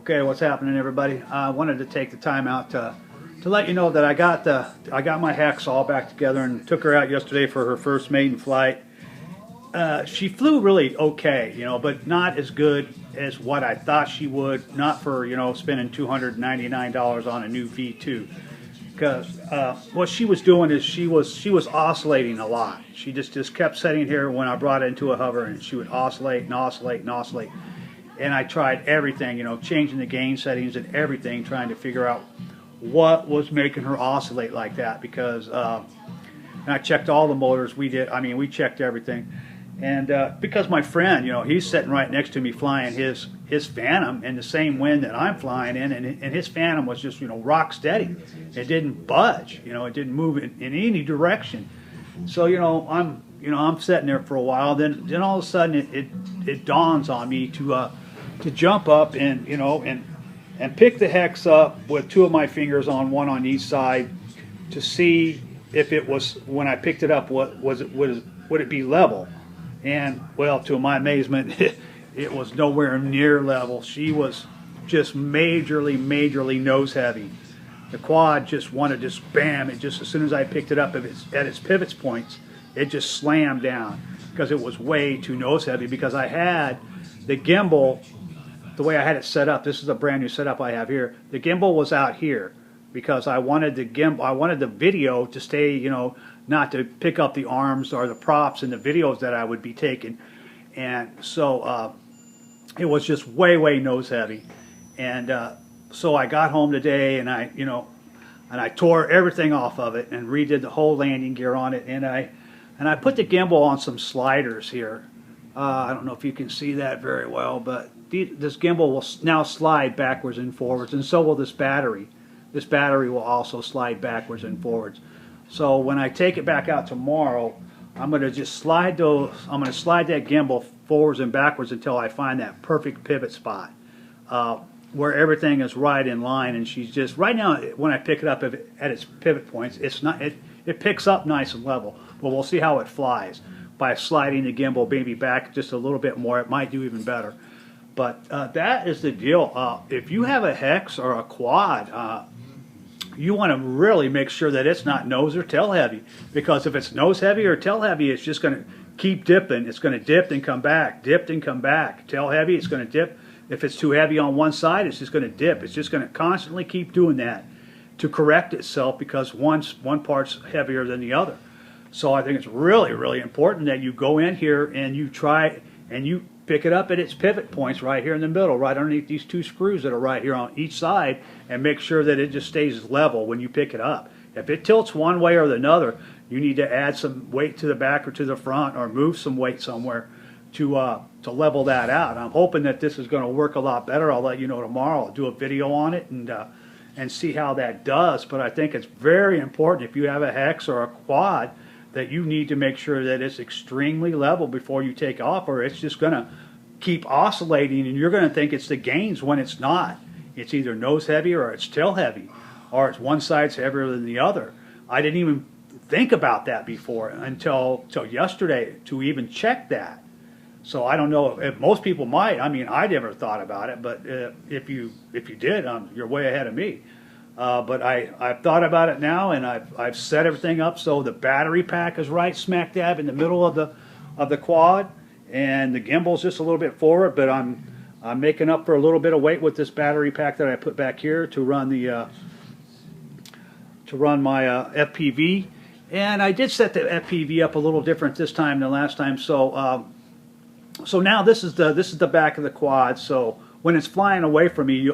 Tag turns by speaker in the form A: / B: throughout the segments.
A: Okay, what's happening, everybody? I wanted to take the time out to let you know that I got my Hex all back together and took her out yesterday for her first maiden flight. She flew really okay, but not as good as what I thought she would. Not for spending $299 on a new V2, because what she was doing is she was oscillating a lot. She just kept sitting here when I brought it into a hover, and she would oscillate and oscillate and oscillate. And I tried everything, changing the gain settings and everything, trying to figure out what was making her oscillate like that. Because and I checked all the motors. We checked everything. And because my friend, he's sitting right next to me flying his Phantom in the same wind that I'm flying in, and his Phantom was just rock steady. It didn't budge, it didn't move in any direction. So I'm sitting there for a while. Then all of a sudden it dawns on me to jump up and and pick the Hex up with two of my fingers on one on each side to see if it was, when I picked it up, would it be level? And well, to my amazement, it was nowhere near level. She was just majorly nose heavy. The quad just wanted to bam. It just, as soon as I picked it up at its pivots points, it just slammed down because it was way too nose heavy. Because I had the gimbal, the way I had it set up, this is a brand new setup I have here. The gimbal was out here because I wanted the video to stay, not to pick up the arms or the props in the videos that I would be taking. And so it was just way nose heavy. And so I got home today and I tore everything off of it and redid the whole landing gear on it. And I put the gimbal on some sliders here. I don't know if you can see that very well, but this gimbal will now slide backwards and forwards, and so will this battery. This battery will also slide backwards and forwards. So when I take it back out tomorrow, I'm going to just slide those. I'm going to slide that gimbal forwards and backwards until I find that perfect pivot spot where everything is right in line. And she's just right now. When I pick it up at its pivot points, it's not. It picks up nice and level. But we'll see how it flies by sliding the gimbal maybe back just a little bit more. It might do even better. But that is the deal. If you have a Hex or a quad, you want to really make sure that it's not nose or tail heavy. Because if it's nose heavy or tail heavy, it's just going to keep dipping. It's going to dip and come back, dip and come back. Tail heavy, it's going to dip. If it's too heavy on one side, it's just going to dip. It's just going to constantly keep doing that to correct itself because one part's heavier than the other. So I think it's really important that you go in here and you try and you pick it up at its pivot points right here in the middle, right underneath these two screws that are right here on each side, and make sure that it just stays level when you pick it up. If it tilts one way or another, you need to add some weight to the back or to the front or move some weight somewhere to level that out. I'm hoping that this is going to work a lot better. I'll let you know tomorrow. I'll do a video on it and see how that does. But I think it's very important if you have a Hex or a quad that you need to make sure that it's extremely level before you take off, or it's just going to keep oscillating and you're going to think it's the gains when it's not. It's either nose heavy or it's tail heavy, or it's one side's heavier than the other. I didn't even think about that before until yesterday to even check that. So I don't know if most people might. I mean, I never thought about it, but if you did, you're way ahead of me. But I've thought about it now, and I've set everything up so the battery pack is right smack dab in the middle of the quad, and the gimbal's just a little bit forward. But I'm making up for a little bit of weight with this battery pack that I put back here to run my FPV. And I did set the FPV up a little different this time than last time. So now this is the back of the quad. So when it's flying away from me,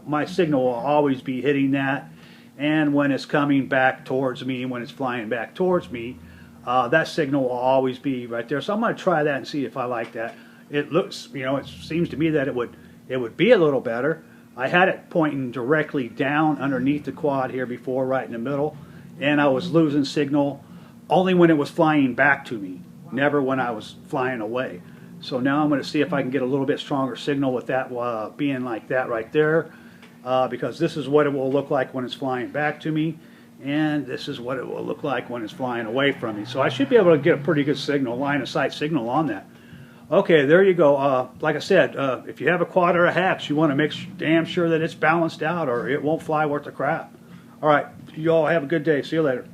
A: my signal will always be hitting that. And when it's coming back towards me, when it's flying back towards me, that signal will always be right there. So I'm going to try that and see if I like that. It looks, it seems to me that it would be a little better. I had it pointing directly down underneath the quad here before, right in the middle, and I was losing signal only when it was flying back to me, never when I was flying away. So now I'm going to see if I can get a little bit stronger signal with that being like that right there, because this is what it will look like when it's flying back to me, and this is what it will look like when it's flying away from me. So I should be able to get a pretty good signal, line of sight signal on that. Okay, there you go. Like I said, if you have a quad or a hex, you want to make damn sure that it's balanced out or it won't fly worth the crap. All right, you all have a good day. See you later.